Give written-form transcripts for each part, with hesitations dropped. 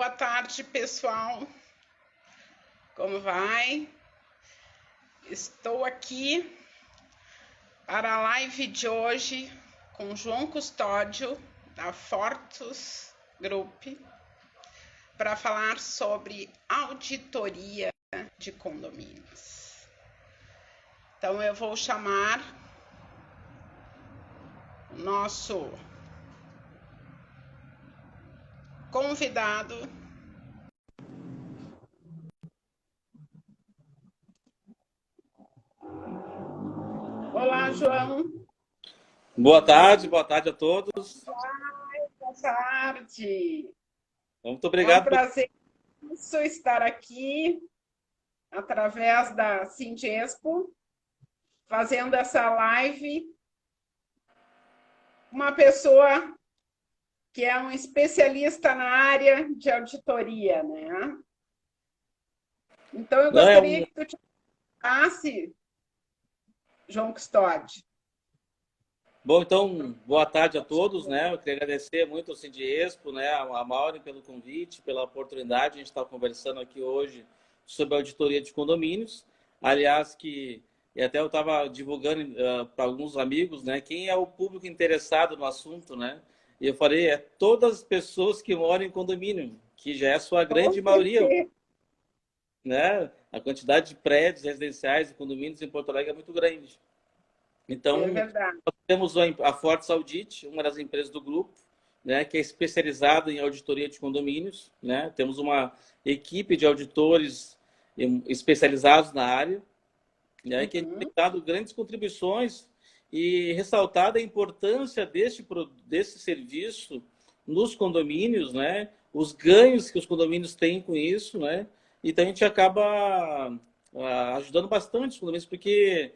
boa tarde, pessoal. Como vai? Estou aqui para a live de hoje com João Custódio, da Fortus Group, para falar sobre auditoria de condomínios. Então, eu vou chamar o nosso convidado. Olá, João. Boa tarde a todos. Boa tarde. Muito obrigado. É um prazer estar aqui através da Sindespo, fazendo essa live. Uma pessoa que é um especialista na área de auditoria, né? Então, eu gostaria que tu te apresentasse, João Custódio. Bom, então, boa tarde a todos, né? Eu queria agradecer muito ao Sindespo, né? A Maureen pelo convite, pela oportunidade. A gente está conversando aqui hoje sobre a auditoria de condomínios. Aliás, e até eu estava divulgando para alguns amigos, né? Quem é o público interessado no assunto, né? E eu falei, todas as pessoas que moram em condomínio, que já é a sua grande maioria, né? A quantidade de prédios residenciais e condomínios em Porto Alegre é muito grande. Então, nós temos a Fortis Audit, uma das empresas do grupo, né, que é especializada em auditoria de condomínios, né? Temos uma equipe de auditores especializados na área, né, que tem dado grandes contribuições e ressaltado a importância desse serviço nos condomínios, né? Os ganhos que os condomínios têm com isso, né? Então, a gente acaba ajudando bastante os condomínios, porque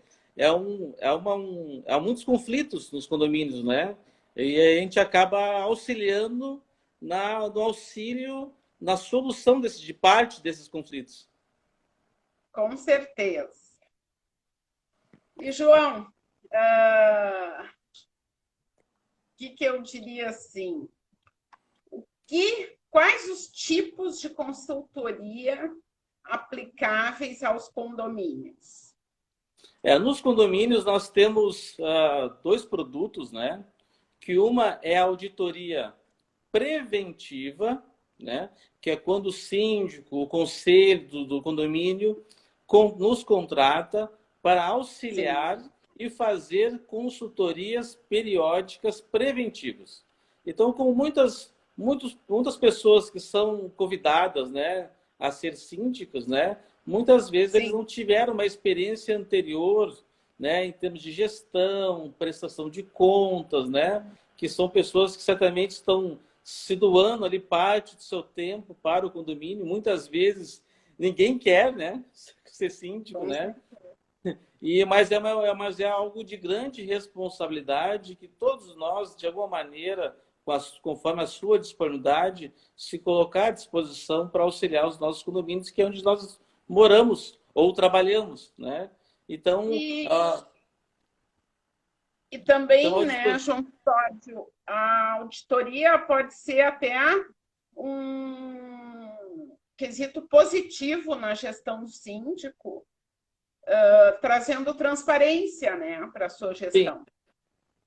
há muitos conflitos nos condomínios, né? E a gente acaba auxiliando no auxílio, na solução de parte desses conflitos. Com certeza. E, João, o que eu diria assim? Quais os tipos de consultoria aplicáveis aos condomínios? Nos condomínios, nós temos dois produtos, né? Que uma é a auditoria preventiva, né? Que é quando o síndico, o conselho do condomínio nos contrata para auxiliar e fazer consultorias periódicas preventivas. Então, com muitas pessoas que são convidadas, né, a ser síndicos, né? Muitas vezes eles não tiveram uma experiência anterior, né, em termos de gestão, prestação de contas, né, que são pessoas que certamente estão se doando ali parte do seu tempo para o condomínio. Muitas vezes ninguém quer, né, ser síndico, né? Mas é algo de grande responsabilidade que todos nós, de alguma maneira, conforme a sua disponibilidade, se colocar à disposição para auxiliar os nossos condomínios, que é onde nós moramos ou trabalhamos, né? Então, e também, então, né, João Custódio, a auditoria pode ser até um quesito positivo na gestão do síndico, trazendo transparência, né, para a sua gestão. Sim.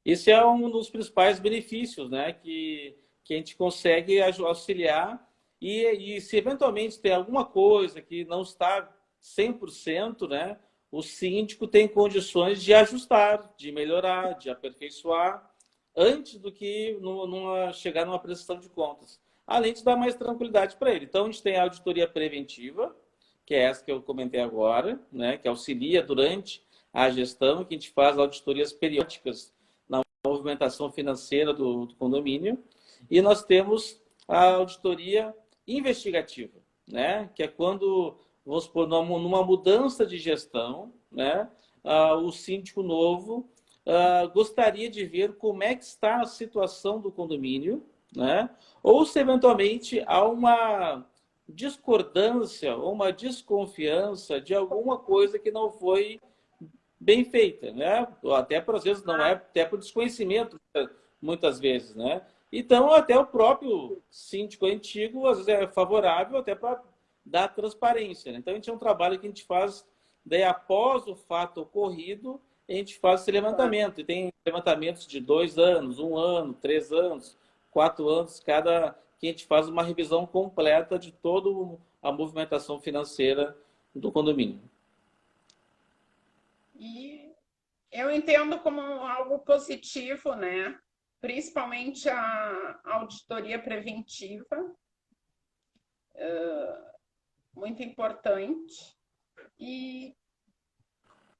Esse é um dos principais benefícios, né, que a gente consegue auxiliar e se eventualmente tem alguma coisa que não está 100%, né, o síndico tem condições de ajustar, de melhorar, de aperfeiçoar, antes do que chegar numa prestação de contas. Além de dar mais tranquilidade para ele. Então, a gente tem a auditoria preventiva, que é essa que eu comentei agora, né, que auxilia durante a gestão, que a gente faz auditorias periódicas na movimentação financeira do condomínio. E nós temos a auditoria investigativa, né, que é quando, vamos supor, numa mudança de gestão, né, o síndico novo gostaria de ver como é que está a situação do condomínio, né, ou se eventualmente há uma discordância ou uma desconfiança de alguma coisa que não foi bem feita, né? Até, por vezes, não é até por desconhecimento, muitas vezes, né? Então, até o próprio síndico antigo, às vezes, é favorável até para dar transparência, né? Então, a gente é um trabalho que a gente faz, daí, após o fato ocorrido, a gente faz esse levantamento. E tem levantamentos de 2 anos, 1 ano, 3 anos, 4 anos, que a gente faz uma revisão completa de toda a movimentação financeira do condomínio. E eu entendo como algo positivo, né? Principalmente a auditoria preventiva, muito importante. E,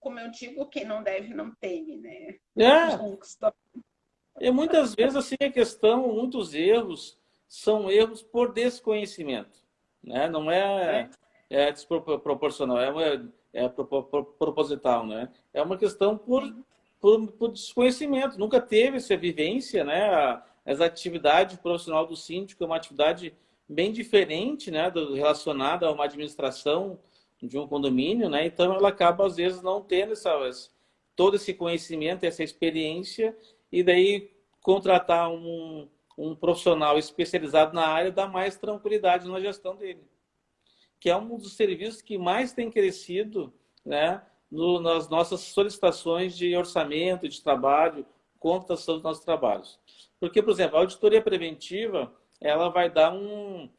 como eu digo, quem não deve não teme, né? E muitas vezes assim a questão, muitos erros são erros por desconhecimento, né? Não é desproporcional, proposital, né? É uma questão por desconhecimento. Nunca teve essa vivência, né? As atividades profissional do síndico é uma atividade bem diferente, né? Relacionada a uma administração de um condomínio, né? Então ela acaba às vezes não tendo todo esse conhecimento, essa experiência, e daí contratar um profissional especializado na área dá mais tranquilidade na gestão dele, que é um dos serviços que mais tem crescido, né, nas nossas solicitações de orçamento, de trabalho, contratação dos nossos trabalhos. Porque, por exemplo, a auditoria preventiva, ela vai dar um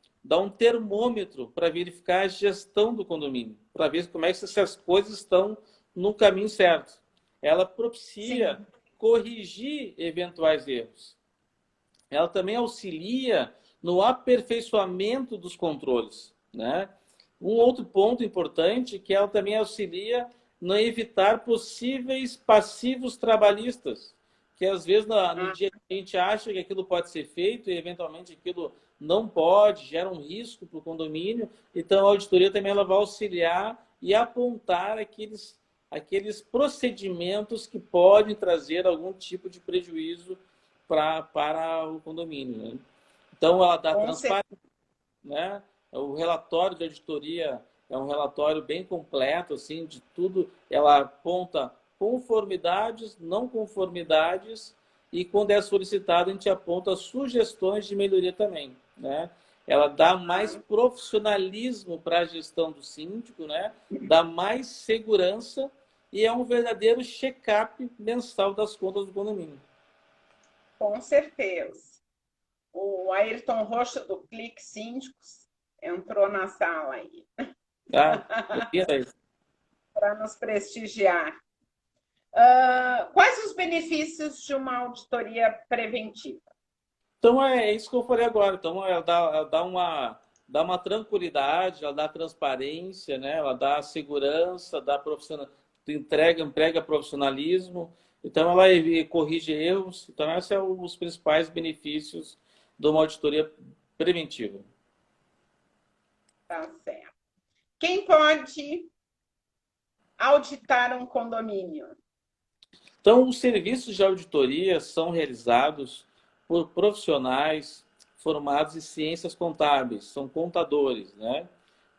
termômetro para verificar a gestão do condomínio, para ver como é que essas coisas estão no caminho certo. Ela propicia Sim. corrigir eventuais erros. Ela também auxilia no aperfeiçoamento dos controles, né? Um outro ponto importante é que ela também auxilia no evitar possíveis passivos trabalhistas, que às vezes no dia a gente acha que aquilo pode ser feito e eventualmente aquilo não pode, gera um risco para o condomínio. Então a auditoria também ela vai auxiliar e apontar aqueles procedimentos que podem trazer algum tipo de prejuízo para o condomínio, né? Então ela dá transparência, né? O relatório de auditoria é um relatório bem completo, assim, de tudo. Ela aponta conformidades, não conformidades, e quando é solicitado, a gente aponta sugestões de melhoria também, né? Ela dá mais profissionalismo para a gestão do síndico, né? Dá mais segurança e é um verdadeiro check-up mensal das contas do condomínio. Com certeza. O Ayrton Rocha do Clique Síndicos entrou na sala aí. Para nos prestigiar. Quais os benefícios de uma auditoria preventiva? Então, é isso que eu falei agora. Então, ela dá uma tranquilidade, ela dá transparência, né? Ela dá segurança, dá emprega profissionalismo. Então, ela corrige erros. Então, esses são os principais benefícios de uma auditoria preventiva. Tá certo. Quem pode auditar um condomínio? Então, os serviços de auditoria são realizados por profissionais formados em ciências contábeis, são contadores, né?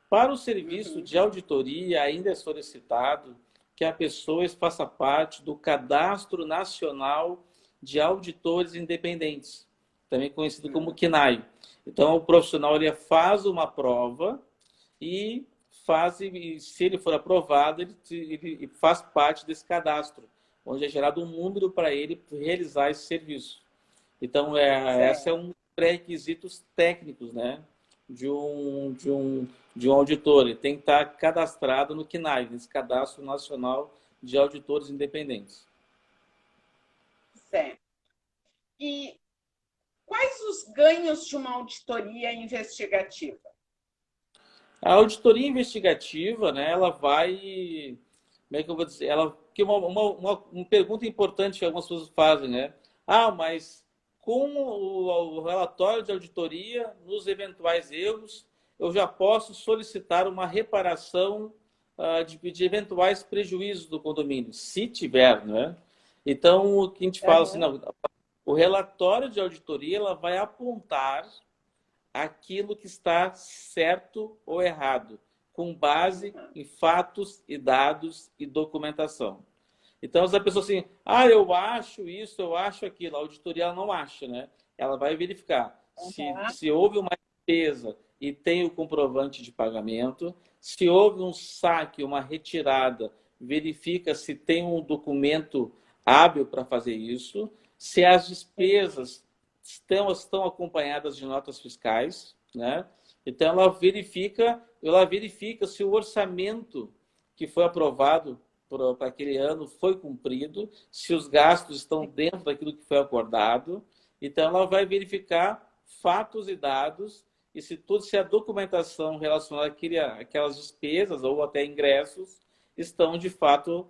Para o serviço de auditoria, ainda é solicitado que a pessoa faça parte do Cadastro Nacional de Auditores Independentes, também conhecido como CNAI. Então, o profissional ele faz uma prova e se ele for aprovado, ele faz parte desse cadastro, onde é gerado um número para ele realizar esse serviço. Então, esse é um pré-requisitos técnicos, né, de um auditor. Ele tem que estar cadastrado no CNAI, nesse Cadastro Nacional de Auditores Independentes. Certo. E quais os ganhos de uma auditoria investigativa? A auditoria investigativa, né, ela vai... Como é que eu vou dizer? Que uma pergunta importante que algumas pessoas fazem, né? Mas com o relatório de auditoria, nos eventuais erros, eu já posso solicitar uma reparação de eventuais prejuízos do condomínio, se tiver, né? Então, o que a gente fala assim, não, o relatório de auditoria ela vai apontar aquilo que está certo ou errado, com base em fatos e dados e documentação. Então, se a pessoa assim, ah, eu acho isso, eu acho aquilo, a auditoria ela não acha, né? Ela vai verificar se houve uma despesa e tem o comprovante de pagamento, se houve um saque, uma retirada, verifica se tem um documento hábil para fazer isso, se as despesas estão acompanhadas de notas fiscais, né? Então ela verifica se o orçamento que foi aprovado para aquele ano foi cumprido, se os gastos estão dentro daquilo que foi acordado. Então ela vai verificar fatos e dados e se a documentação relacionada àquelas despesas ou até ingressos estão de fato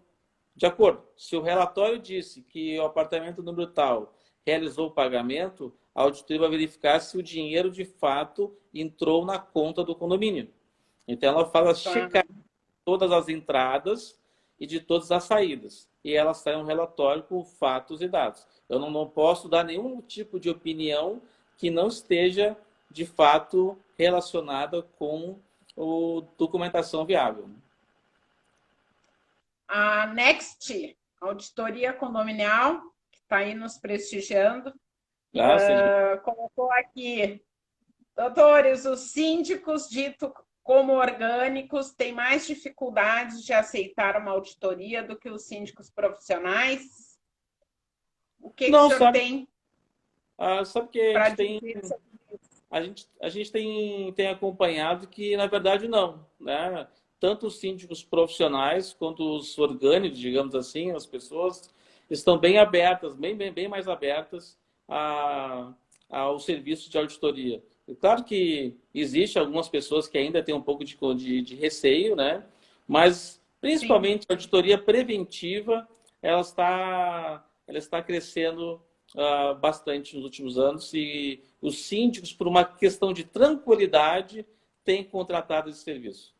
de acordo. Se o relatório disse que o apartamento número tal realizou o pagamento, a auditoria vai verificar se o dinheiro de fato entrou na conta do condomínio. Então ela fala checar todas as entradas e de todas as saídas. E ela sai um relatório com fatos e dados. Eu não posso dar nenhum tipo de opinião que não esteja de fato relacionada com a documentação viável. A Next, Auditoria Condominial, que está aí nos prestigiando, colocou aqui, doutores, os síndicos dito como orgânicos têm mais dificuldades de aceitar uma auditoria do que os síndicos profissionais? O que o senhor tem? Sabe que a gente tem acompanhado que, na verdade, não, né? Tanto os síndicos profissionais quanto os orgânicos, digamos assim, as pessoas estão bem abertas, bem mais abertas ao serviço de auditoria. Claro que existe algumas pessoas que ainda têm um pouco de receio, né? Mas, principalmente, a auditoria preventiva, ela está crescendo bastante nos últimos anos e os síndicos, por uma questão de tranquilidade, têm contratado esse serviço.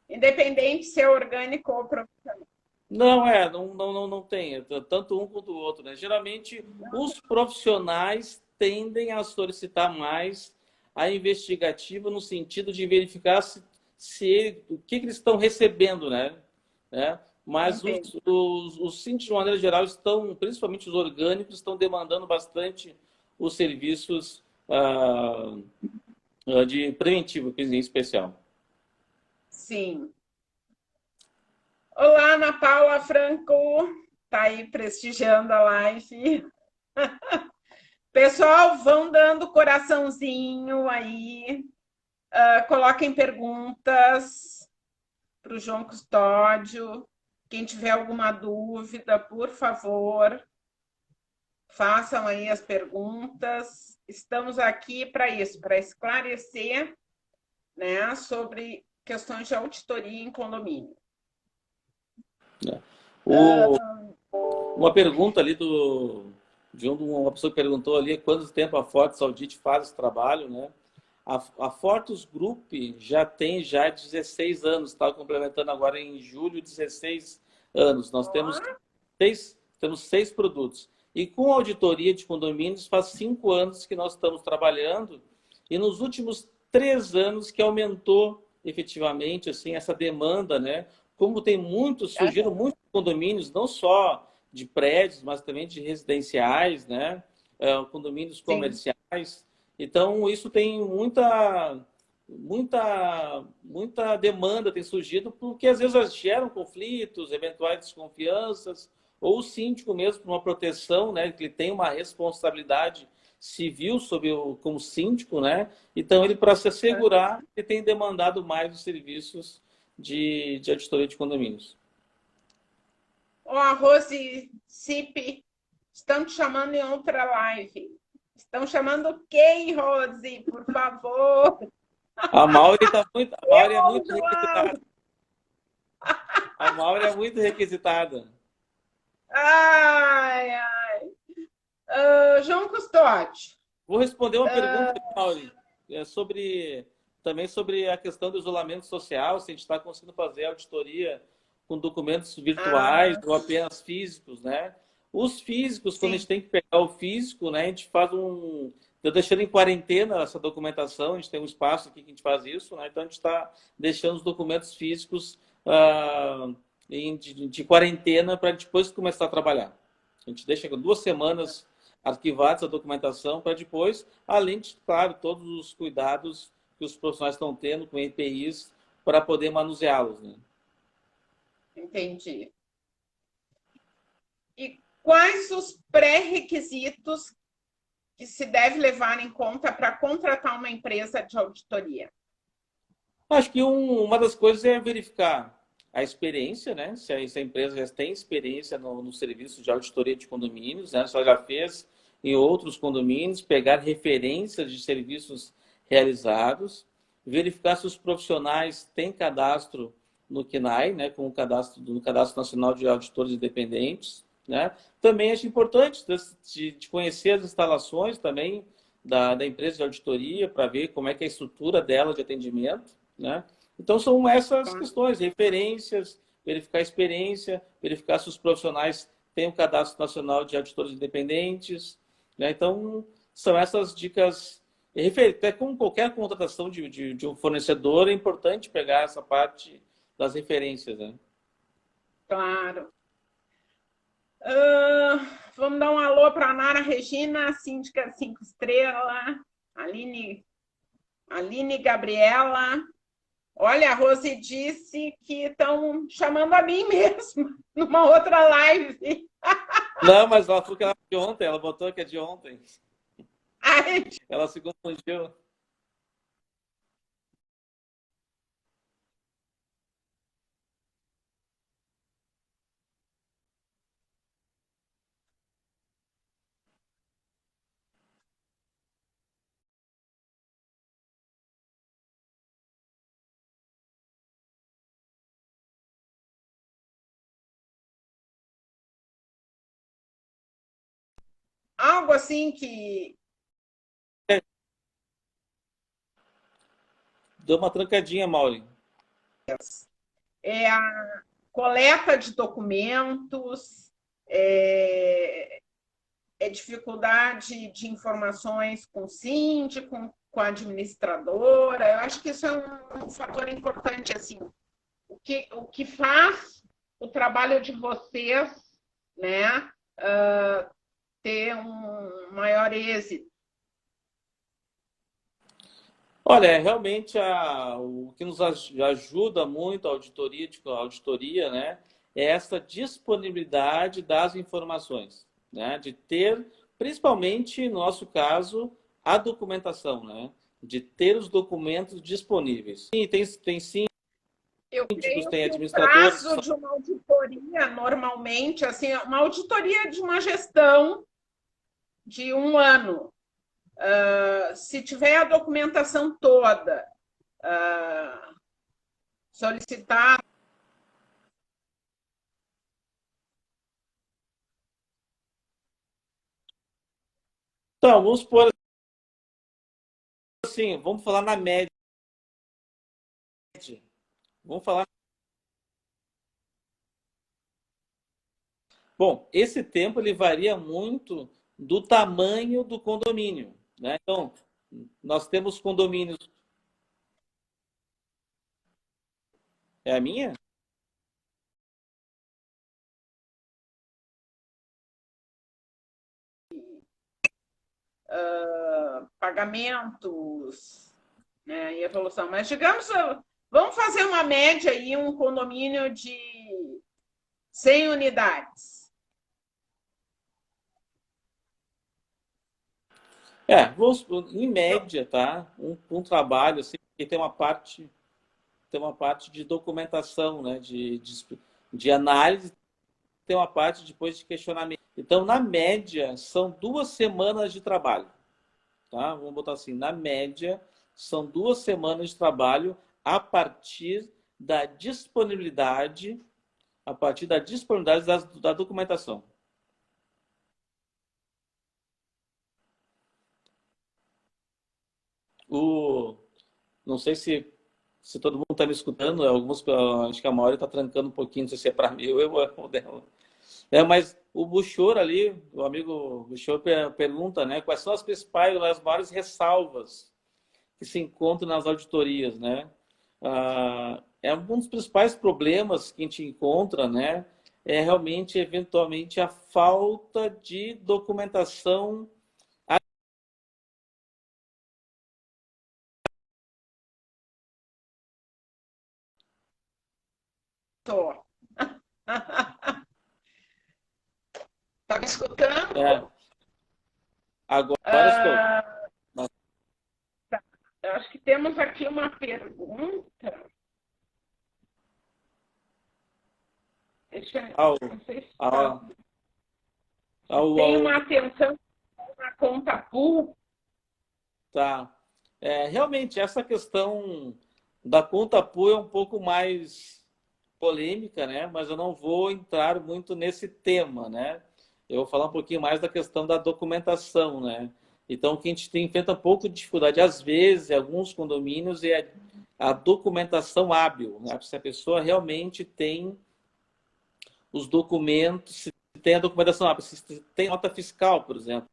Independente se é orgânico ou profissional. Não tem, tanto um quanto o outro, né? Geralmente, os profissionais tendem a solicitar mais a investigativa no sentido de verificar o que eles estão recebendo, né? Mas os síndicos, de maneira geral, principalmente os orgânicos, estão demandando bastante os serviços de preventivo, em especial. Sim. Olá, Ana Paula Franco, está aí prestigiando a live. Pessoal, vão dando coraçãozinho aí, coloquem perguntas para o João Custódio. Quem tiver alguma dúvida, por favor, façam aí as perguntas. Estamos aqui para isso, para esclarecer, né, sobre questões de auditoria em condomínio. Uma pergunta ali uma pessoa que perguntou ali quanto tempo a Fortis Audit faz esse trabalho, né? A Fortis Group já tem 16 anos, está complementando agora em julho 16 anos. Nós temos 6 produtos. E com a auditoria de condomínios faz 5 anos que nós estamos trabalhando e nos últimos 3 anos que aumentou efetivamente assim, essa demanda, né? Como surgiram muitos condomínios, não só de prédios, mas também de residenciais, né? Condomínios comerciais. Então, isso tem muita demanda tem surgido, porque às vezes geram conflitos, eventuais desconfianças, ou o síndico mesmo, por uma proteção, né? Que ele tem uma responsabilidade civil como síndico, né? Então, ele, para se assegurar, ele tem demandado mais os serviços de auditoria de condomínios. A Rose Cip, estão te chamando em outra live. Estão chamando quem, Rose? Por favor. A Mauri é muito requisitada. A Mauri é muito requisitada. Ai. João Custódio. Vou responder uma pergunta, Mauri, também sobre a questão do isolamento social, se a gente está conseguindo fazer auditoria com documentos virtuais ou apenas físicos, né? Os físicos, quando a gente tem que pegar o físico, né? A gente faz Estou deixando em quarentena essa documentação, a gente tem um espaço aqui que a gente faz isso, né? Então a gente está deixando os documentos físicos de quarentena para depois começar a trabalhar. A gente deixa 2 semanas arquivadas a documentação para depois, além de, claro, todos os cuidados que os profissionais estão tendo com EPIs para poder manuseá-los. Né? Entendi. E quais os pré-requisitos que se deve levar em conta para contratar uma empresa de auditoria? Acho que uma das coisas é verificar a experiência, né? Se a empresa já tem experiência no serviço de auditoria de condomínios, né? Se ela já fez em outros condomínios, pegar referências de serviços realizados, verificar se os profissionais têm cadastro no CNAE, né? Com o cadastro no Cadastro Nacional de Auditores Independentes, né? Também acho importante de conhecer as instalações também da empresa de auditoria para ver como é que é a estrutura dela de atendimento, né? Então, são essas questões, referências, verificar a experiência, verificar se os profissionais têm o Cadastro Nacional de Auditores Independentes, né? Então, são essas dicas. Até como qualquer contratação de um fornecedor, é importante pegar essa parte das referências. Né? Claro. Vamos dar um alô para a Nara Regina, síndica 5 estrelas, Aline Gabriela. Olha, a Rose disse que estão chamando a mim mesmo, numa outra live. Não, mas ela falou que ela é de ontem, ela botou que é de ontem. Ai, Ela se confundiu. algo assim que Deu uma trancadinha, Maureen. é a coleta de documentos, dificuldade de informações com o síndico, com a administradora. Eu acho que isso é um fator importante. Assim, o que faz o trabalho de vocês, né, ter um maior êxito. Olha, realmente o que nos ajuda muito a auditoria, né, é essa disponibilidade das informações, né, de ter, principalmente no nosso caso, a documentação, né, de ter os documentos disponíveis. E tem síndicos, Eu creio tem que o administradores. prazo de uma auditoria, normalmente, assim, uma auditoria de uma gestão de 1 ano, se tiver a documentação toda solicitada. Então, vamos supor assim, vamos falar na média. Vamos falar. Bom, esse tempo ele varia muito do tamanho do condomínio, né? Então, nós temos condomínios. É a minha? Pagamentos, né, e evolução. Mas, digamos, vamos fazer uma média aí, um condomínio de 100 unidades. Vamos, em média, tá? Um trabalho assim, que tem uma parte de documentação, né? De análise, tem uma parte depois de questionamento. Então, na média, são 2 semanas de trabalho. Tá? Vamos botar assim, na média, são 2 semanas de trabalho a partir da disponibilidade, da documentação. Não sei se todo mundo está me escutando, acho que a Mauri está trancando um pouquinho, não sei se é para mim ou eu dela. Mas o Buchor ali, o amigo Buchor pergunta, né, quais são as principais, as maiores ressalvas que se encontram nas auditorias, né? é um dos principais problemas que a gente encontra, né? É realmente, eventualmente, a falta de documentação. Tô. Tá me É, escutando? agora estou. Ah, eu acho que temos aqui uma pergunta. Deixa, Ao, não sei se, tá, ao, se ao, tem uma ao, atenção na conta pool. tá. Realmente, essa questão da conta PU é um pouco mais polêmica, né? Mas eu não vou entrar muito nesse tema, né? Eu vou falar um pouquinho mais da questão da documentação, né? Então, o que a gente enfrenta um pouco de dificuldade, às vezes, em alguns condomínios, é a documentação hábil, né? Se a pessoa realmente tem os documentos, se tem a documentação hábil, se tem nota fiscal, por exemplo,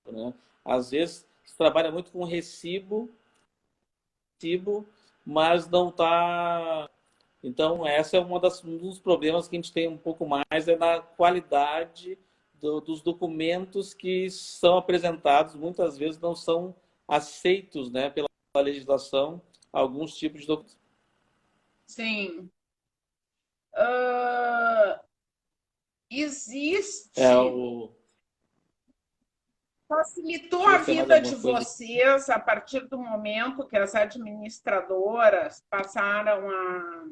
né? Às vezes, se trabalha muito com recibo, mas não está. Então, essa é um dos problemas que a gente tem um pouco mais, é na qualidade dos documentos que são apresentados, muitas vezes não são aceitos, né, pela legislação, alguns tipos de documentos. Sim. Ah, É, existe. Facilitou deixa eu a ver se tem mais vida de alguma coisa. vocês a partir do momento que as administradoras passaram a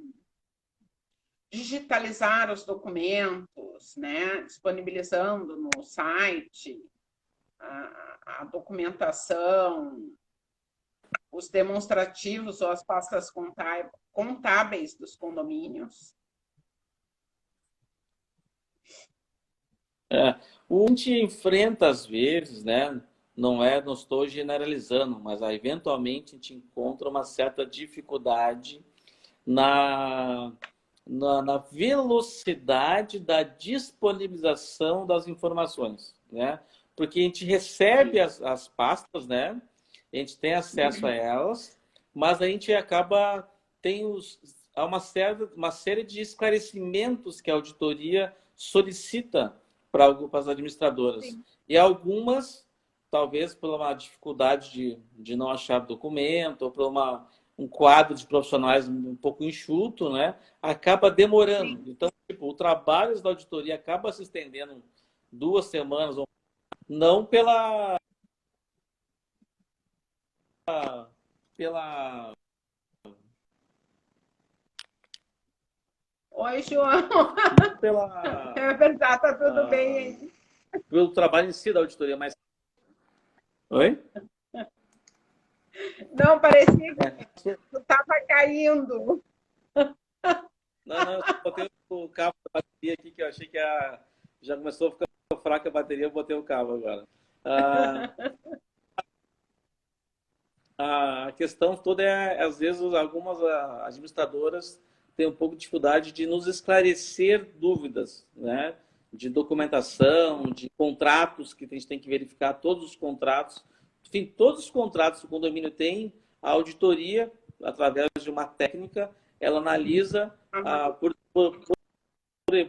digitalizar os documentos, né? Disponibilizando no site a documentação, os demonstrativos ou as pastas contábeis dos condomínios. É, o que a gente enfrenta às vezes, né, não estou generalizando, mas eventualmente a gente encontra uma certa dificuldade na, na velocidade da disponibilização das informações, né? Porque a gente recebe as pastas, né? A gente tem acesso a elas, mas a gente acaba tem há uma série de esclarecimentos que a auditoria solicita para as administradoras. Sim. E algumas, talvez por uma dificuldade de não achar documento, ou por um quadro de profissionais um pouco enxuto, né? Acaba demorando. Sim. Então, tipo, o trabalho da auditoria acaba se estendendo 2 semanas, não pela Oi, João. não pela É verdade, tá tudo bem ah, aí. pelo trabalho em si da auditoria, mas oi? Não, parecia que É. tu estava caindo. Não, não, eu só botei o cabo da bateria aqui que eu achei que já começou a ficar fraca a bateria, eu botei o cabo agora. Ah, a questão toda é, às vezes, algumas administradoras têm um pouco de dificuldade de nos esclarecer dúvidas, né? De documentação, de contratos, que a gente tem que verificar todos os contratos. Enfim, todos os contratos que o condomínio tem, a auditoria, através de uma técnica, ela analisa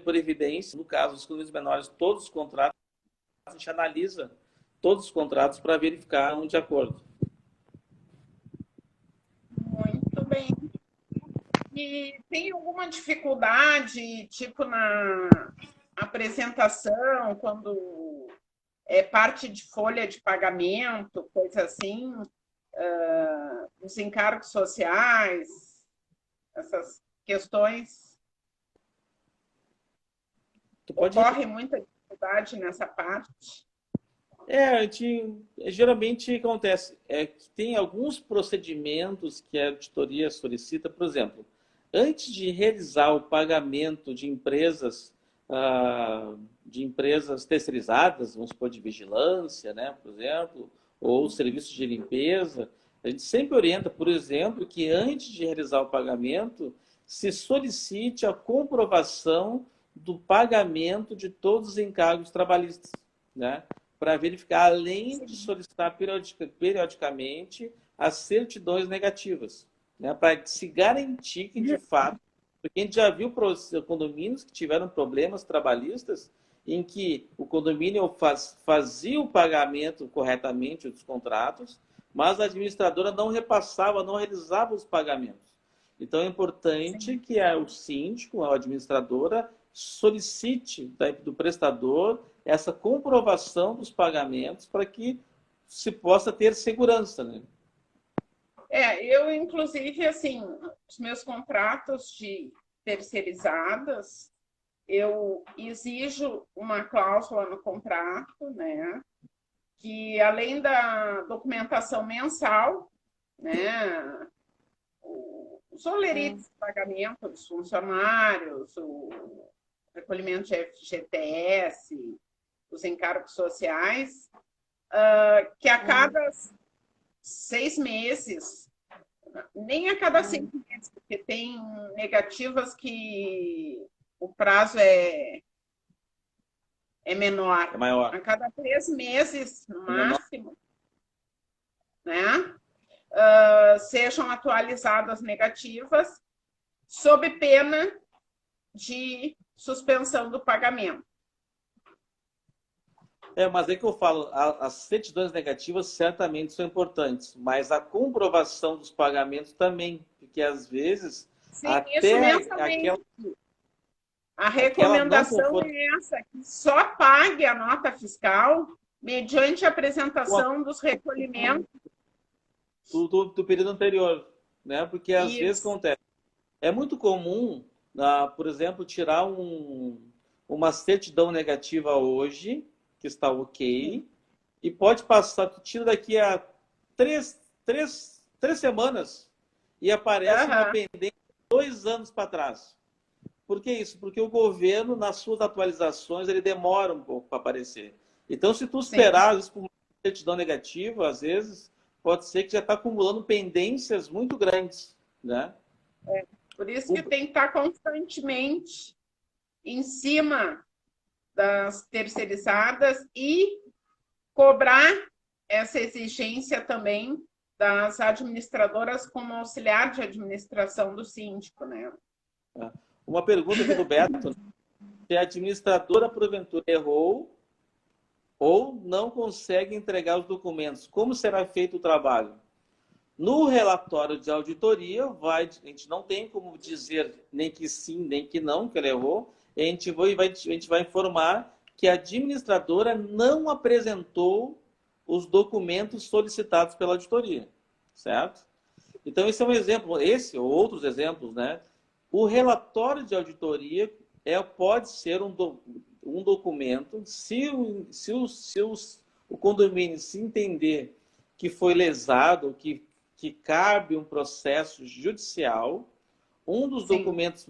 por evidência, no caso dos condomínios menores, todos os contratos, a gente analisa todos os contratos para verificar um de acordo. Muito bem. E tem alguma dificuldade, tipo, na apresentação, quando é parte de folha de pagamento, coisa assim, os encargos sociais, essas questões? Tu pode Ocorre muita dificuldade nessa parte? geralmente acontece que tem alguns procedimentos que a auditoria solicita, por exemplo, antes de realizar o pagamento de empresas terceirizadas, vamos supor, de vigilância, né, por exemplo, ou serviços de limpeza, a gente sempre orienta, por exemplo, que antes de realizar o pagamento, se solicite a comprovação do pagamento de todos os encargos trabalhistas, né? Para verificar, além de solicitar periodicamente as certidões negativas, né, para se garantir que, de fato, porque a gente já viu condomínios que tiveram problemas trabalhistas em que o condomínio fazia o pagamento corretamente dos contratos, mas a administradora não repassava, não realizava os pagamentos. Então, é importante que o síndico, a administradora, solicite do prestador essa comprovação dos pagamentos para que se possa ter segurança, né? Eu, inclusive, assim, os meus contratos de terceirizadas, eu exijo uma cláusula no contrato, né, que além da documentação mensal, né, os olerites de pagamento dos funcionários, o recolhimento de FGTS, os encargos sociais, que a cada 6 meses, nem a cada 5 meses, porque tem negativas que o prazo é menor. É maior. A cada 3 meses, no máximo, né? Sejam atualizadas negativas, sob pena de suspensão do pagamento. Mas é que eu falo, as certidões negativas certamente são importantes, mas a comprovação dos pagamentos também, porque às vezes sim, até aquela... A recomendação é essa, que só pague a nota fiscal mediante a apresentação dos recolhimentos do período anterior, né? Porque às vezes acontece. É muito comum, por exemplo, tirar uma certidão negativa hoje, que está ok, e pode passar, tu tira daqui a três semanas e aparece uma pendência 2 anos para trás. Por que isso? Porque o governo, nas suas atualizações, ele demora um pouco para aparecer. Então, se tu esperar, às vezes, por uma certidão negativa, às vezes, pode ser que já está acumulando pendências muito grandes, né? Por isso que tem que estar constantemente em cima das terceirizadas e cobrar essa exigência também das administradoras como auxiliar de administração do síndico, né? Uma pergunta aqui do Beto. Se a administradora, porventura, errou ou não consegue entregar os documentos, como será feito o trabalho? No relatório de auditoria, a gente não tem como dizer nem que sim, nem que não, que ela errou. A gente vai informar que a administradora não apresentou os documentos solicitados pela auditoria, certo? Então, esse é um exemplo, esse ou outros exemplos, né? O relatório de auditoria pode ser um documento, se o condomínio se entender que foi lesado, que cabe um processo judicial, um dos documentos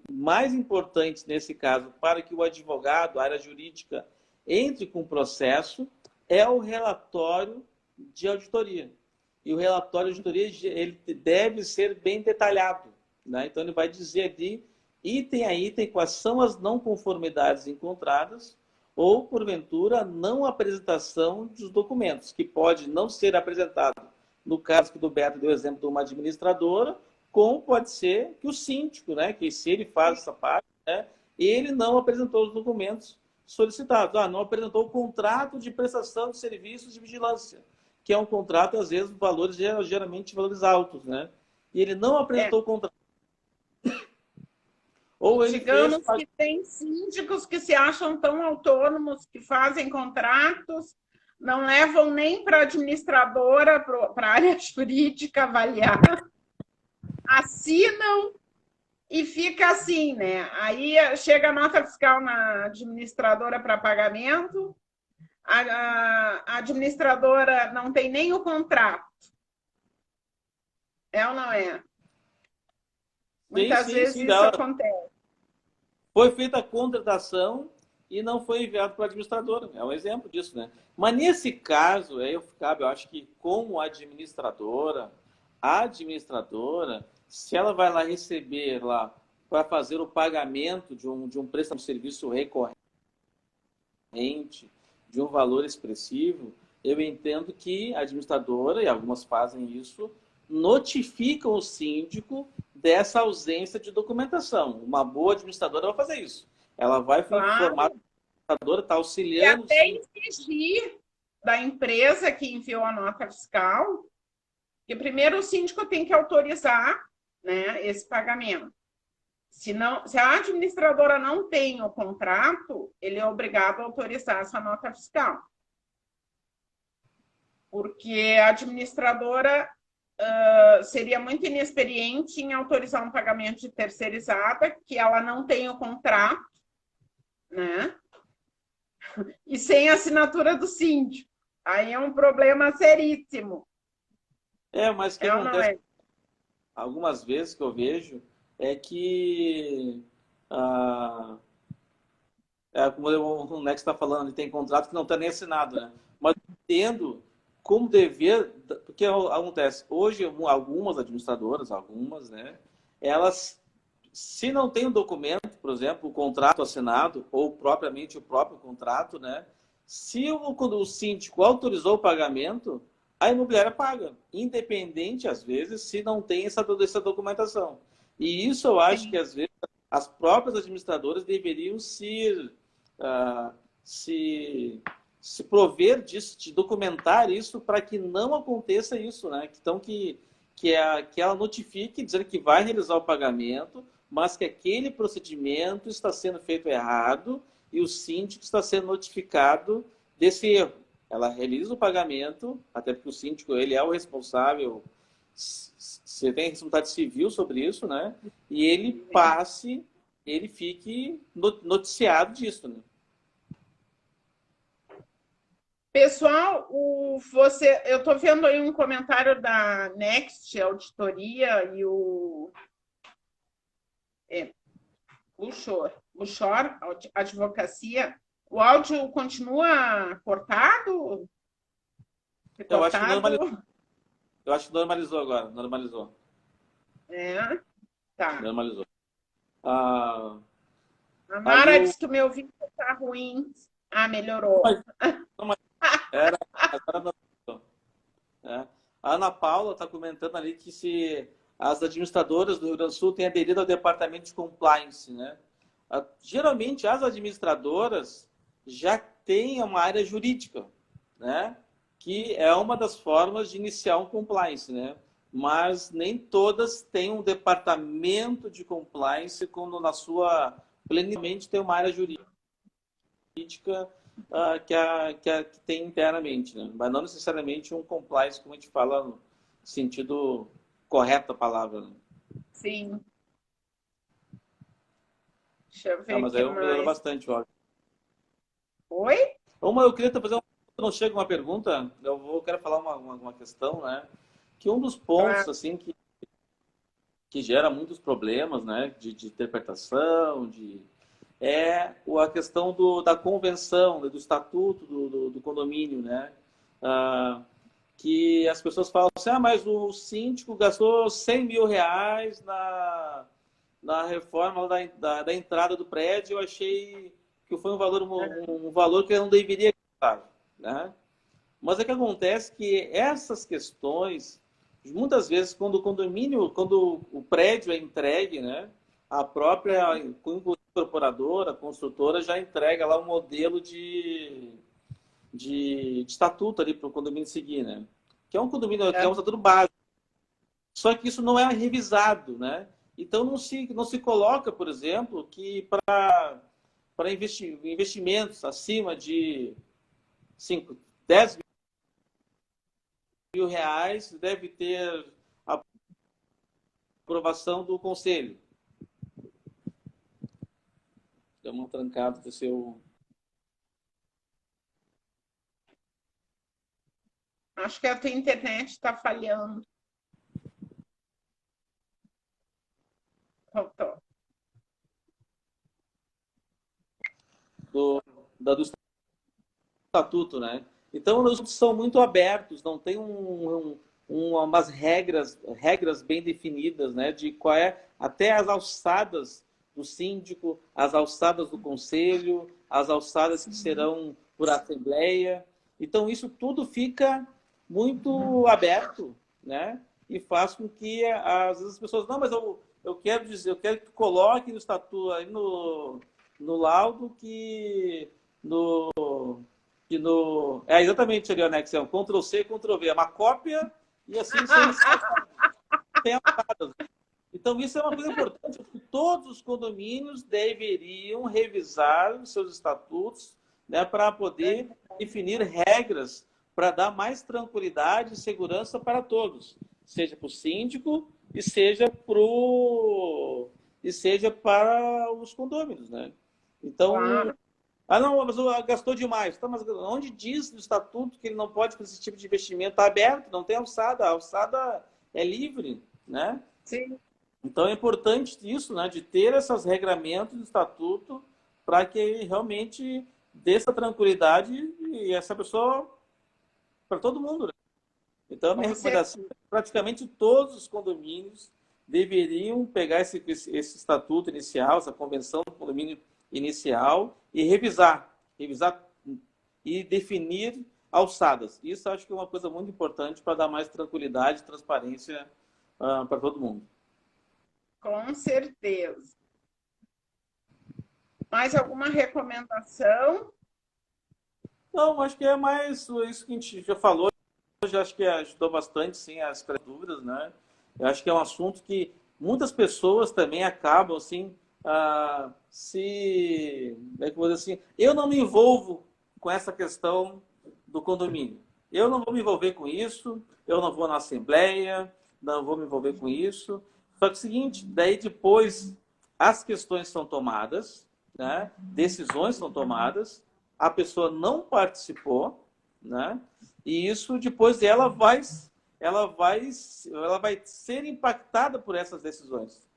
mais importantes nesse caso, para que o advogado, a área jurídica, entre com o processo, é o relatório de auditoria. E o relatório de auditoria ele deve ser bem detalhado, né? Então, ele vai dizer ali, item a item, quais são as não conformidades encontradas ou, porventura, não apresentação dos documentos, que pode não ser apresentado, no caso que o Beto deu o exemplo de uma administradora, como pode ser que o síndico, né, que se ele faz essa parte, né, ele não apresentou os documentos solicitados. Não apresentou o contrato de prestação de serviços de vigilância, que é um contrato, às vezes, valores geralmente valores altos, né? E ele não apresentou o contrato. Ou ele Digamos que tem síndicos que se acham tão autônomos, que fazem contratos, não levam nem para a administradora, para a área jurídica avaliar, assinam e fica assim, né? Aí chega a nota fiscal na administradora para pagamento, a administradora não tem nem o contrato. É ou não é? Muitas vezes isso acontece. Foi feita a contratação e não foi enviado para a administradora. É um exemplo disso, né? Mas nesse caso, eu acho que como administradora, a administradora, se ela vai lá receber lá para fazer o pagamento de um prestador de serviço recorrente, de um valor expressivo, eu entendo que a administradora, e algumas fazem isso, notificam o síndico dessa ausência de documentação. Uma boa administradora vai fazer isso. Ela vai informar, a administradora está e auxiliando o até síndico. exigir da empresa que enviou a nota fiscal, que primeiro o síndico tem que autorizar, né, esse pagamento. Se a administradora não tem o contrato, ele é obrigado a autorizar essa nota fiscal. Porque a administradora seria muito inexperiente em autorizar um pagamento de terceirizada, que ela não tem o contrato, né? E sem assinatura do síndico. Aí é um problema seríssimo. Mas o que acontece algumas vezes que eu vejo é que como o Nex está falando, ele tem contrato que não está nem assinado, né? Mas eu entendo como dever, porque acontece, hoje algumas administradoras, né, elas, se não tem um documento, por exemplo, o contrato assinado, ou propriamente o próprio contrato, né, se o síndico autorizou o pagamento, a imobiliária paga, independente, às vezes, se não tem essa documentação. E isso eu acho que, às vezes, as próprias administradoras deveriam se prover disso, de documentar isso para que não aconteça isso, né? Então, que ela notifique, dizendo que vai realizar o pagamento, mas que aquele procedimento está sendo feito errado e o síndico está sendo notificado desse erro. Ela realiza o pagamento, até porque o síndico ele é o responsável, você tem responsabilidade civil sobre isso, né? E ele fique noticiado disso, né? Pessoal, eu estou vendo aí um comentário da Next Auditoria e o Buchor Advocacia. O áudio continua cortado? Eu acho que normalizou agora. Normalizou. Tá. Normalizou. A Mara disse que o meu vídeo está ruim. Melhorou. Agora não. A Ana Paula está comentando ali que se as administradoras do Rio Grande do Sul têm aderido ao departamento de compliance, né? Geralmente as administradoras já têm uma área jurídica, né? Que é uma das formas de iniciar um compliance, né? Mas nem todas têm um departamento de compliance quando na sua plenamente tem uma área jurídica que tem internamente, né? Mas não necessariamente um compliance, como a gente fala no sentido correto da palavra. Né? Sim. Deixa eu ver mas aí eu melhorou bastante, ó. Oi? Eu queria fazer não chega uma pergunta, quero falar uma questão, né? Que um dos pontos assim que gera muitos problemas, né? De interpretação, é a questão da convenção, do estatuto do condomínio, né? Que as pessoas falam assim, mas o síndico gastou 100 mil reais na reforma da entrada do prédio, eu achei que foi um valor que eu não deveria gastar, né? Mas o que acontece que essas questões, muitas vezes, quando o prédio é entregue, né? A própria incorporadora, a construtora, já entrega lá um modelo de estatuto ali para o condomínio seguir, né? Que é um condomínio, que é um estatuto básico. Só que isso não é revisado, né? Então não se coloca, por exemplo, que para investimentos acima de 10 mil reais deve ter a aprovação do conselho. Deu uma trancada do seu... Acho que a tua internet está falhando. Voltou. Do estatuto, né? Então, os são muito abertos, não tem umas regras bem definidas, né? De qual é até as alçadas do síndico, as alçadas do conselho, as alçadas que serão por assembleia. Então, isso tudo fica muito aberto, né? e faz com que, às vezes, as pessoas... Não, mas eu quero dizer, eu quero que tu coloque no estatuto, aí no laudo é exatamente ali o anexo, é um Ctrl+C, Ctrl+V, é uma cópia e assim sem alçadas. Então, isso é uma coisa importante, porque todos os condomínios deveriam revisar os seus estatutos, né, para poder definir regras para dar mais tranquilidade e segurança para todos, seja para o síndico e seja para os condôminos, né? Então, Claro. não, mas gastou demais. Tá, mas onde diz no estatuto que ele não pode fazer esse tipo de investimento? Está aberto, não tem alçada. A alçada é livre, né? Sim. Então é importante isso, né? De ter esses regramentos do estatuto para que realmente dê essa tranquilidade e essa pessoa para todo mundo, né? Então a minha Com certeza. recomendação é que praticamente todos os condomínios deveriam pegar esse estatuto inicial, essa convenção do condomínio inicial e revisar e definir alçadas. Isso acho que é uma coisa muito importante para dar mais tranquilidade e transparência para todo mundo. Com certeza. Mais alguma recomendação? Não, acho que é mais isso que a gente já falou. Hoje acho que ajudou bastante, sim, a esclarecer dúvidas, né? Eu acho que é um assunto que muitas pessoas também acabam, assim, como é que eu vou dizer assim, eu não me envolvo com essa questão do condomínio. Eu não vou me envolver com isso, eu não vou na assembleia, não vou me envolver com isso. Só que é o seguinte, daí depois as questões são tomadas, né? Decisões são tomadas, a pessoa não participou, né? E isso depois ela vai ser impactada por essas decisões,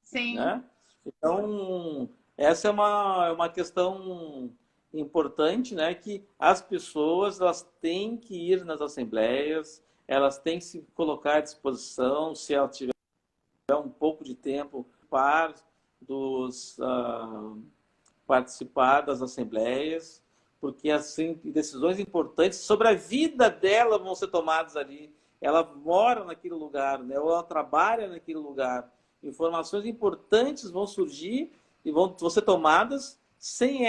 Sim. né? Então, essa é uma questão importante, né? Que as pessoas elas têm que ir nas assembleias, elas têm que se colocar à disposição, se ela tiver um pouco de tempo para dos participar das assembleias, porque assim decisões importantes sobre a vida dela vão ser tomadas ali. Ela mora naquele lugar, né? Ou ela trabalha naquele lugar. Informações importantes vão surgir e vão ser tomadas sem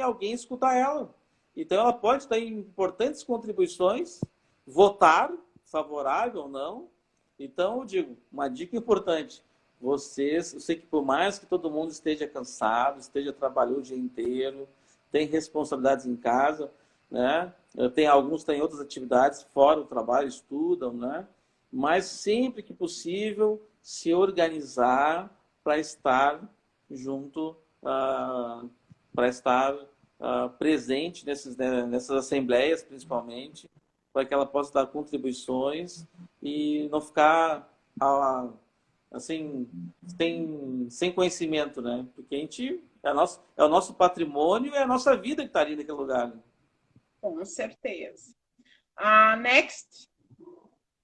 alguém escutar ela. Então ela pode dar importantes contribuições, votar favorável ou não. Então eu digo, uma dica importante: vocês, eu sei que por mais que todo mundo esteja cansado, esteja trabalhando o dia inteiro, tem responsabilidades em casa, né? Alguns têm outras atividades fora o trabalho, estudam, né? Mas sempre que possível, se organizar para estar junto, para estar presente nessas assembleias, principalmente, para que ela possa dar contribuições e não ficar assim, sem conhecimento, né? Porque a gente é o nosso patrimônio e é a nossa vida que está ali naquele lugar. Né? Com certeza. A Next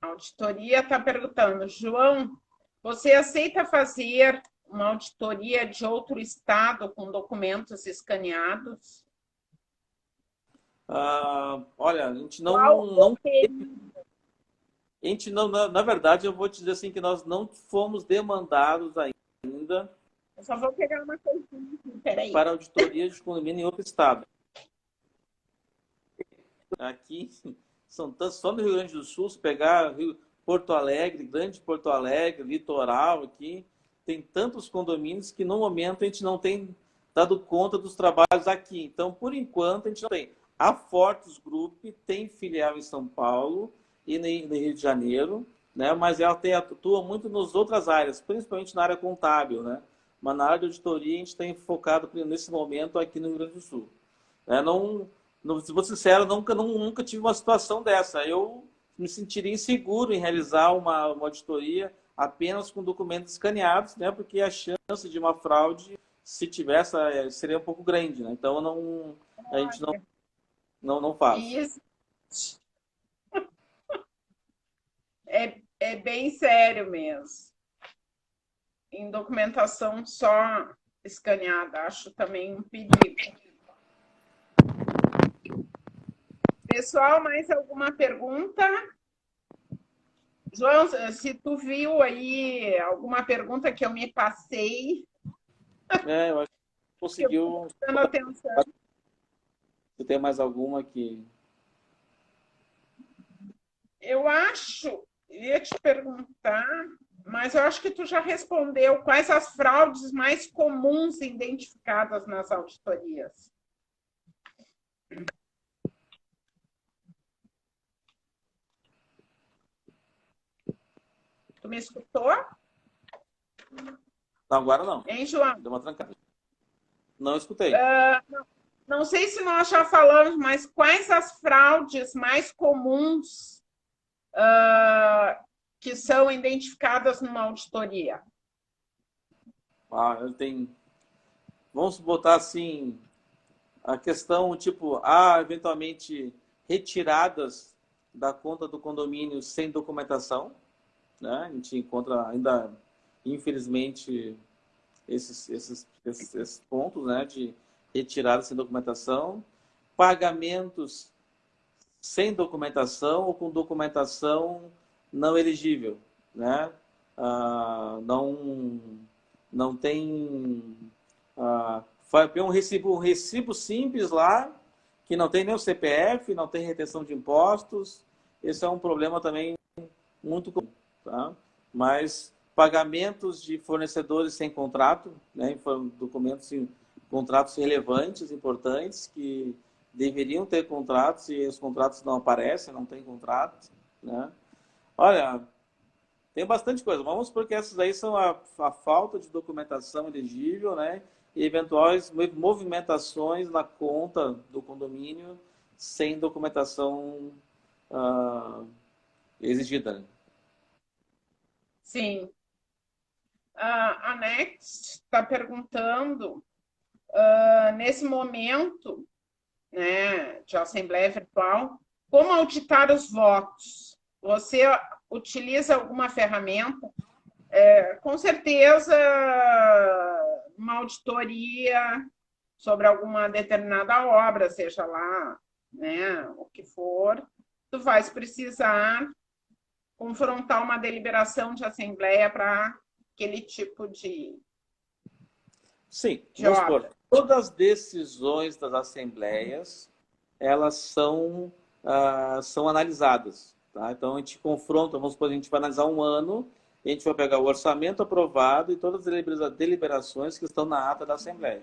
Auditoria está perguntando, João, você aceita fazer uma auditoria de outro estado com documentos escaneados? Olha, a gente Qual o período? a gente não, na verdade, eu vou te dizer assim que nós não fomos demandados ainda Eu só vou pegar uma coisinha aqui, peraí. para auditoria de condomínio em outro estado. Aqui são tantos, só no Rio Grande do Sul, se pegar Porto Alegre, Grande Porto Alegre, litoral aqui, tem tantos condomínios que no momento a gente não tem dado conta dos trabalhos aqui. Então, por enquanto, a gente não tem. A Fortes Group tem filial em São Paulo e no Rio de Janeiro, né? Mas ela atua muito nas outras áreas, principalmente na área contábil, né? Mas na área de auditoria a gente tem focado nesse momento aqui no Rio Grande do Sul. Se vou ser sincero, nunca tive uma situação dessa. Eu me sentiria inseguro em realizar uma auditoria apenas com documentos escaneados, né? Porque a chance de uma fraude, se tivesse, seria um pouco grande, né? Então, a gente não faz. Isso é bem sério mesmo. Em documentação só escaneada, acho também um perigo. Pessoal, mais alguma pergunta? João, se tu viu aí alguma pergunta que eu me passei, Eu acho que que eu estou conseguiu. prestando atenção. Se tem mais alguma que... Eu acho, ia te perguntar, mas eu acho que tu já respondeu quais as fraudes mais comuns identificadas nas auditorias. Tu me escutou? Não, agora não. Hein, João? Deu uma trancada. Não escutei. Não sei se nós já falamos, mas quais as fraudes mais comuns que são identificadas numa auditoria? Ele tem... Vamos botar assim, a questão, tipo, eventualmente retiradas da conta do condomínio sem documentação, né? A gente encontra ainda, infelizmente, esses pontos, né? De retirada sem documentação, pagamentos sem documentação ou com documentação não elegível, né? Não tem vai ter um recibo simples lá que não tem nem o CPF, não tem retenção de impostos. Esse é um problema também muito comum, tá? Mas pagamentos de fornecedores sem contrato, né? Documentos, contratos relevantes, importantes que deveriam ter contratos e os contratos não aparecem, não tem contrato, né? Olha, tem bastante coisa. Vamos supor que essas aí são a falta de documentação elegível, né? E eventuais movimentações na conta do condomínio sem documentação exigida, né? Sim. A Next está perguntando, nesse momento, né, de assembleia virtual, como auditar os votos? Você utiliza alguma ferramenta? Com certeza, uma auditoria sobre alguma determinada obra, seja lá, né, o que for, tu vais precisar confrontar uma deliberação de assembleia para aquele tipo Sim, de vamos supor, obra. todas as decisões das assembleias, elas são analisadas, tá? Então, a gente confronta, vamos supor, a gente vai analisar um ano, a gente vai pegar o orçamento aprovado e todas as deliberações que estão na ata da assembleia.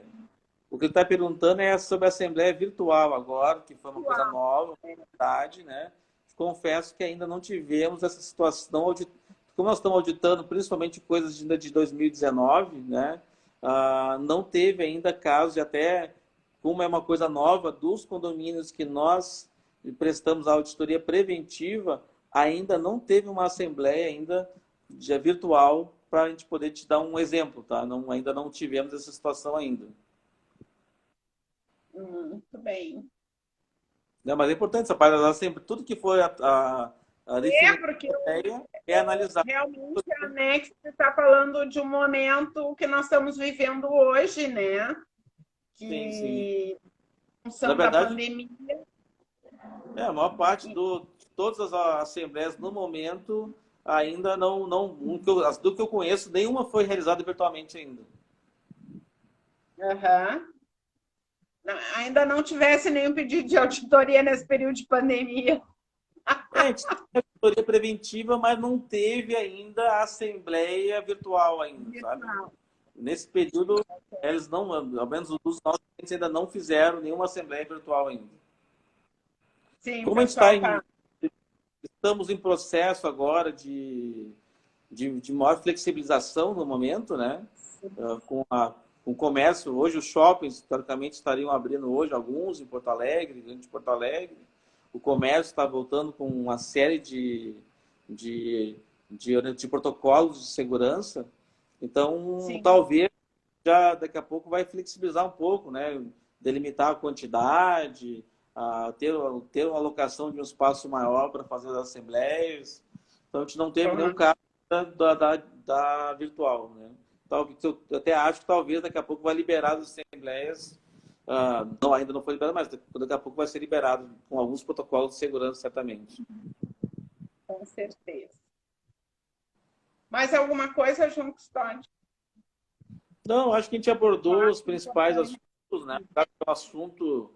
O que ele está perguntando é sobre a assembleia virtual agora, que foi uma coisa nova, verdade, né? Confesso que ainda não tivemos essa situação, como nós estamos auditando principalmente coisas de 2019, né? Não teve ainda casos de até, como é uma coisa nova, dos condomínios que nós prestamos a auditoria preventiva, ainda não teve uma assembleia ainda virtual para a gente poder te dar um exemplo, tá? Ainda não tivemos essa situação ainda. Muito bem. Não, mas é importante essa parte, ela sempre, tudo que for a definição Porque da ideia é analisado. realmente a Next está falando de um momento que nós estamos vivendo hoje, né? Sim, sim. Que, em Na função da verdade, pandemia. a maior parte de todas as assembleias no momento ainda do que eu conheço, nenhuma foi realizada virtualmente ainda. Uhum. Ainda não tivesse nenhum pedido de auditoria nesse período de pandemia. A gente tem auditoria preventiva, mas não teve ainda a assembleia virtual ainda, sabe? Nesse período, eles não, ao menos os nossos clientes ainda não fizeram nenhuma assembleia virtual ainda. Sim, o Como a gente está pessoal tá. estamos em processo agora de maior flexibilização no momento, né? Com o comércio, hoje os shoppings, teoricamente, estariam abrindo hoje, alguns em Porto Alegre, grande Porto Alegre. O comércio está voltando com uma série de protocolos de segurança. Então, Sim. talvez já daqui a pouco vai flexibilizar um pouco, né? Delimitar a quantidade, ter uma alocação de um espaço maior para fazer as assembleias. Então, a gente não teve nenhum Uhum. caso da virtual, né? Eu até acho que talvez daqui a pouco vai liberar as assembleias. Não, ainda não foi liberado, mas daqui a pouco vai ser liberado com alguns protocolos de segurança, certamente. Com certeza. Mais alguma coisa, João Custódio? Não, acho que a gente abordou os principais assuntos, né? É um assunto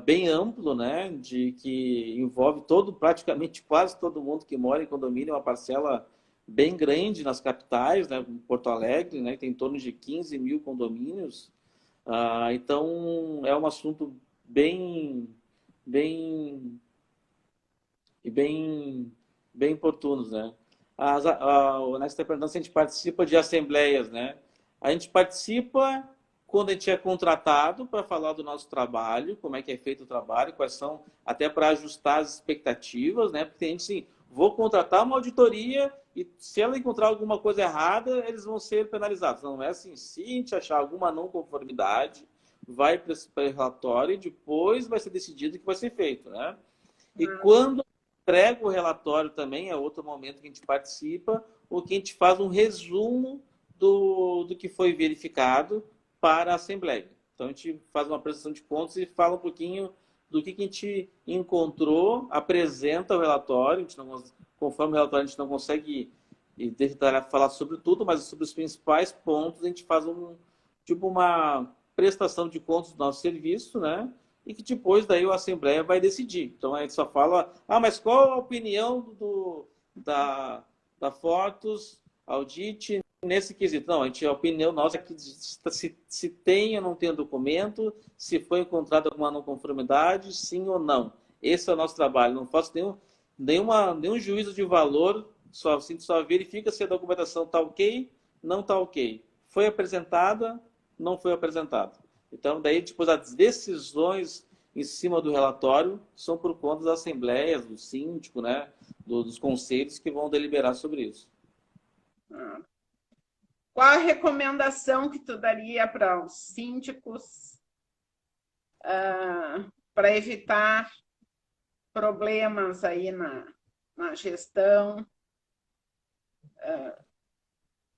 bem amplo, né? De que envolve praticamente quase todo mundo que mora em condomínio, uma parcela bem grande nas capitais, né? Como Porto Alegre, né? Tem em torno de 15 mil condomínios. Então, é um assunto bem, bem e bem oportunos, né? O Ernesto está perguntando se a gente participa de assembleias, né? A gente participa quando a gente é contratado para falar do nosso trabalho, como é que é feito o trabalho, quais são, até para ajustar as expectativas, né? Porque a gente, sim, vou contratar uma auditoria e se ela encontrar alguma coisa errada, eles vão ser penalizados. Não é assim, se a gente achar alguma não conformidade, vai para o relatório e depois vai ser decidido o que vai ser feito, né? E quando entrega o relatório também, é outro momento que a gente participa, ou que a gente faz um resumo do que foi verificado para a Assembleia. Então, a gente faz uma prestação de contas e fala um pouquinho do que a gente encontrou, apresenta o relatório, a gente não, conforme o relatório a gente não consegue falar sobre tudo, mas sobre os principais pontos a gente faz uma prestação de contas do nosso serviço, né? E que depois daí a Assembleia vai decidir. Então a gente só fala, mas qual a opinião da Fortus Audit nesse quesito? Não, a opinião nossa é que se tem ou não tem documento, se foi encontrada alguma não conformidade, sim ou não. Esse é o nosso trabalho. Não faço nenhum juízo de valor, só verifica se a documentação está ok, não está ok. Foi apresentada, não foi apresentada. Então, daí, depois, as decisões em cima do relatório são por conta das assembleias, do síndico, né, dos conselhos que vão deliberar sobre isso. Qual a recomendação que tu daria para os síndicos para evitar problemas aí na gestão?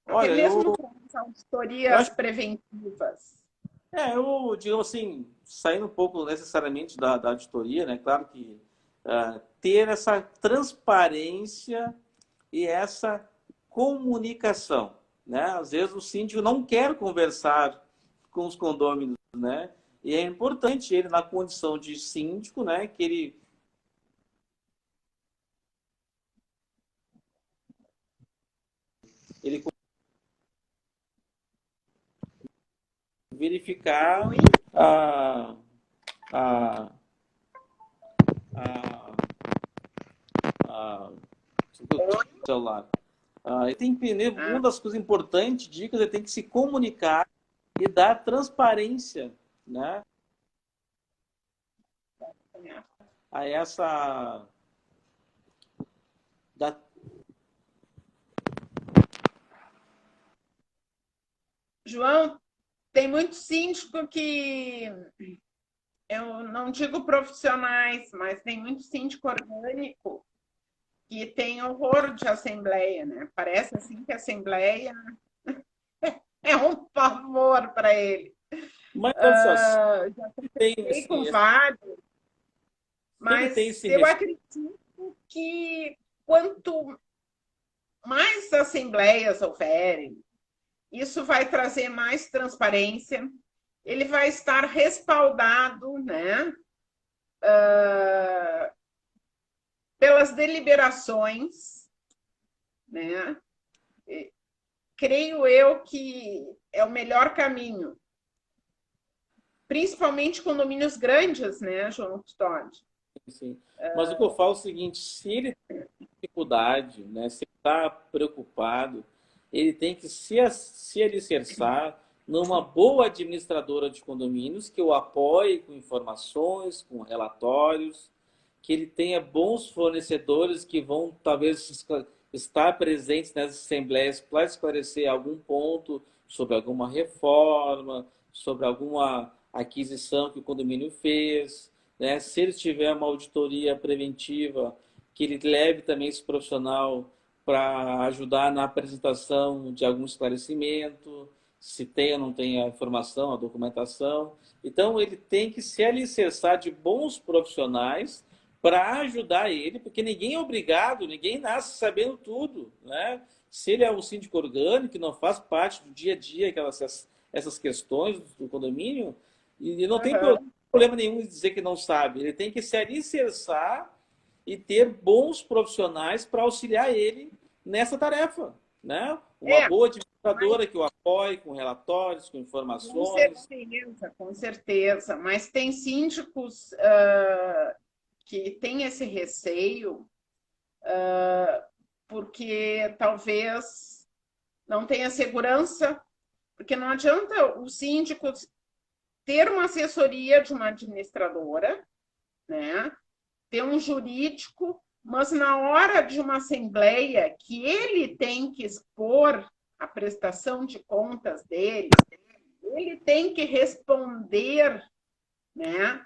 Até mesmo com as auditorias preventivas. Eu digo assim, saindo um pouco necessariamente da auditoria, né? Claro que ter essa transparência e essa comunicação, né? Às vezes o síndico não quer conversar com os condôminos, né? E é importante ele, na condição de síndico, né? Que ele verificar celular. E tem que uma das coisas importantes, dicas, ele tem que se comunicar e dar transparência, né? A essa João, tem muito síndico que, eu não digo profissionais, mas tem muito síndico orgânico que tem horror de assembleia, né? Parece assim que a assembleia é um pavor para ele. Mas já conversei com vários, mas eu acredito que quanto mais assembleias houverem, isso vai trazer mais transparência, ele vai estar respaldado, né, pelas deliberações, né? Creio eu que é o melhor caminho, principalmente condomínios grandes, né, João Custódio? Sim. Mas o que eu falo é o seguinte, se ele tem dificuldade, né, se ele está preocupado, ele tem que se alicerçar numa boa administradora de condomínios que o apoie com informações, com relatórios, que ele tenha bons fornecedores que vão talvez estar presentes nessas assembleias para esclarecer algum ponto sobre alguma reforma, sobre alguma aquisição que o condomínio fez, né? Se ele tiver uma auditoria preventiva, que ele leve também esse profissional para ajudar na apresentação de algum esclarecimento, se tem ou não tem a informação, a documentação. Então, ele tem que se alicerçar de bons profissionais para ajudar ele, porque ninguém é obrigado, ninguém nasce sabendo tudo, né? Se ele é um síndico orgânico, que não faz parte do dia a dia, essas questões do condomínio, e não tem Aham. problema nenhum em dizer que não sabe. Ele tem que se alicerçar e ter bons profissionais para auxiliar ele nessa tarefa, né? Uma É, boa mas administradora que o apoie com relatórios, com com informações. certeza, com certeza. Mas tem síndicos que têm esse receio porque talvez não tenha segurança, porque não adianta o síndico ter uma assessoria de uma administradora, né? Ter um jurídico, mas na hora de uma assembleia que ele tem que expor a prestação de contas dele, ele tem que responder, né,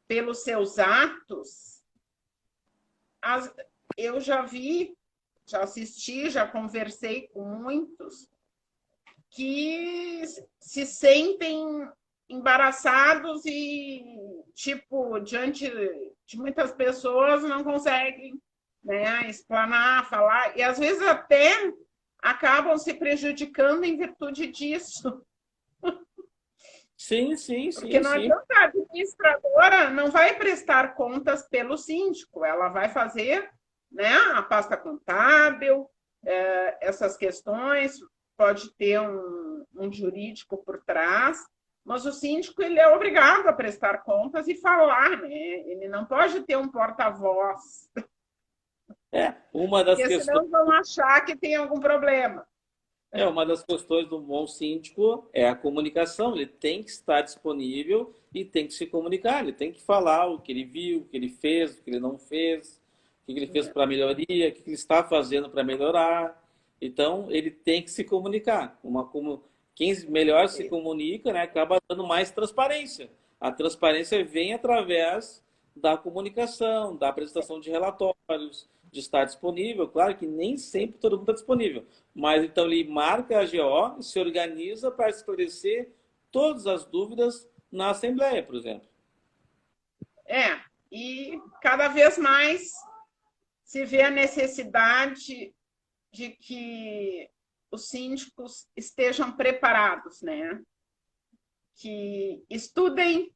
pelos seus atos. Eu já vi, já assisti, já conversei com muitos que se sentem embaraçados e, tipo, diante de muitas pessoas não conseguem, né, explanar, falar, e às vezes até acabam se prejudicando em virtude disso. Sim, sim, Porque sim, não sim. adianta a administradora não vai prestar contas pelo síndico, ela vai fazer, né, a pasta contábil, essas questões, pode ter um jurídico por trás, mas o síndico ele é obrigado a prestar contas e falar, né? Ele não pode ter um porta-voz, Uma das porque questões. senão vão achar que tem algum problema. Uma das questões do bom síndico é a comunicação. Ele tem que estar disponível e tem que se comunicar. Ele tem que falar o que ele viu, o que ele fez, o que ele não fez, o que ele fez para melhoria, o que ele está fazendo para melhorar. Então, ele tem que se comunicar. Quem melhor se comunica, né, acaba dando mais transparência. A transparência vem através da comunicação, da apresentação de relatórios, de estar disponível. Claro que nem sempre todo mundo está disponível, mas então ele marca a GO e se organiza para esclarecer todas as dúvidas na Assembleia, por exemplo. E cada vez mais se vê a necessidade de que os síndicos estejam preparados, né? Que estudem,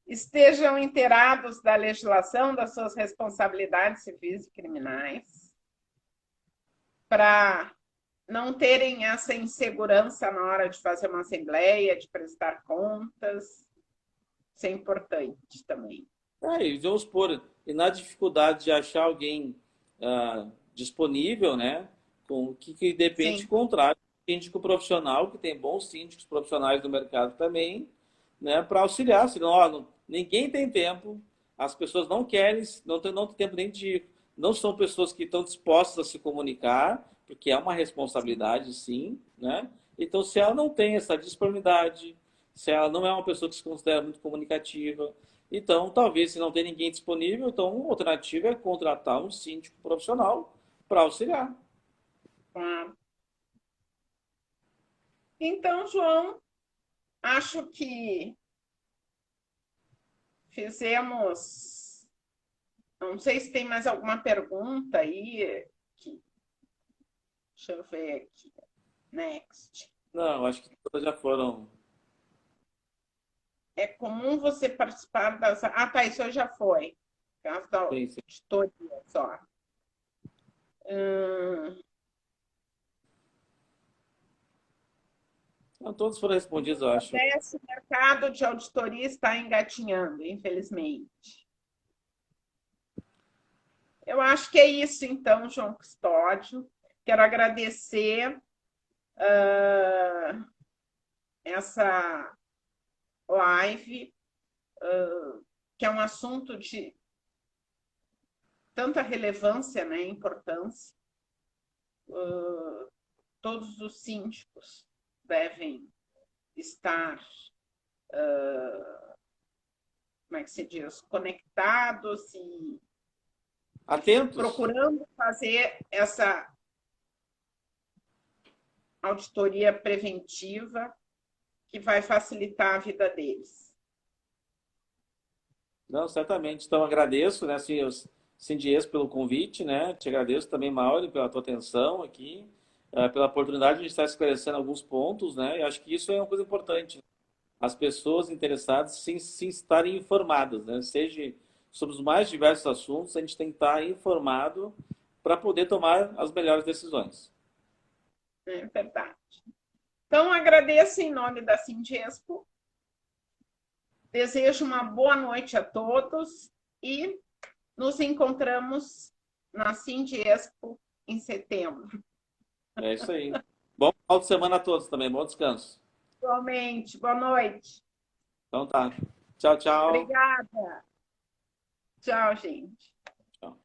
estejam inteirados da legislação, das suas responsabilidades civis e criminais, para não terem essa insegurança na hora de fazer uma assembleia, de prestar contas. Isso é importante também. E vamos supor, e na dificuldade de achar alguém disponível, né? Que de repente Sim, contrate um síndico profissional, que tem bons síndicos profissionais no mercado também, né? Para auxiliar, senão ninguém tem tempo, as pessoas não querem, não tem tempo nem de. Não são pessoas que estão dispostas a se comunicar, porque é uma responsabilidade, sim, né? Então, se ela não tem essa disponibilidade, se ela não é uma pessoa que se considera muito comunicativa, então, talvez, se não tem ninguém disponível, então a alternativa é contratar um síndico profissional para auxiliar. claro. Então, João, acho que fizemos. Não sei se tem mais alguma pergunta aí. Deixa eu ver aqui. Next. Não, acho que todas já foram. É comum você participar das. Ah, tá, isso já foi. Caso da Sim, sim. auditoria só. Não, todos foram respondidos, eu acho. Esse mercado de auditoria está engatinhando, infelizmente. Eu acho que é isso, então, João Custódio. Quero agradecer essa live, que é um assunto de tanta relevância, né, importância. Todos os síndicos devem estar, como é que se diz, conectados e Atentos. procurando fazer essa auditoria preventiva que vai facilitar a vida deles. Não, certamente. Então, agradeço, né? Assim, Sindies pelo convite, né? Te agradeço também, Mauro, pela tua atenção aqui, pela oportunidade de estar esclarecendo alguns pontos, né? Eu acho que isso é uma coisa importante. As pessoas interessadas sim estarem informadas, né? Seja sobre os mais diversos assuntos, a gente tem que estar informado para poder tomar as melhores decisões. É verdade. Então, agradeço em nome da Sindiespo, desejo uma boa noite a todos e nos encontramos na Sindiespo em setembro. É isso aí. Bom final de semana a todos também, bom descanso. Igualmente, boa noite. Então tá. Tchau, tchau. Obrigada. Tchau, gente. Tchau.